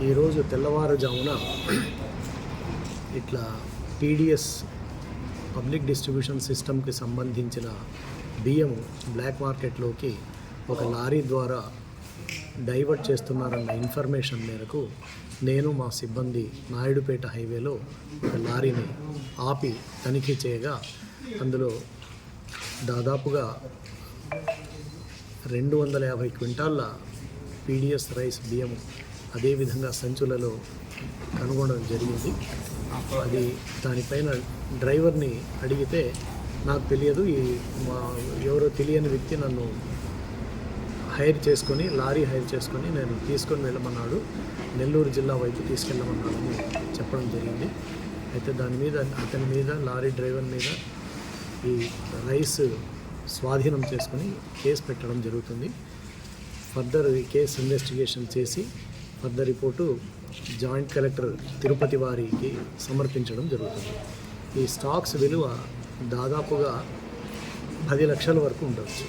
ఈరోజు తెల్లవారుజామున ఇట్లా పీడిఎస్ పబ్లిక్ డిస్ట్రిబ్యూషన్ సిస్టమ్కి సంబంధించిన బియ్యం బ్లాక్ మార్కెట్లోకి ఒక లారీ ద్వారా డైవర్ట్ చేస్తున్నారన్న ఇన్ఫర్మేషన్ మేరకు నేను మా సిబ్బంది నాయుడుపేట హైవేలో ఒక లారీని ఆపి తనిఖీ చేయగా అందులో దాదాపుగా 250 క్వింటాళ్ళ పీడిఎస్ రైస్ బియ్యం అదేవిధంగా సంచులలో కనుగొనడం జరిగింది. అది దానిపైన డ్రైవర్ని అడిగితే నాకు తెలియదు, ఎవరో తెలియని వ్యక్తి నన్ను లారీ హైర్ చేసుకొని నేను తీసుకొని వెళ్ళమన్నాడు, నెల్లూరు జిల్లా వైపు తీసుకెళ్ళమన్నాడని చెప్పడం జరిగింది. అయితే దాని మీద అతని మీద లారీ డ్రైవర్ మీద ఈ రైస్ స్వాధీనం చేసుకొని కేసు పెట్టడం జరుగుతుంది. ఫర్దర్ ఈ కేసు ఇన్వెస్టిగేషన్ చేసి further report joint collector Tirupati వారికి సమర్పించడం జరుగుతుంది. ఈ స్టాక్స్ విలువ దాదాపుగా 10 లక్షల వరకు ఉండవచ్చు.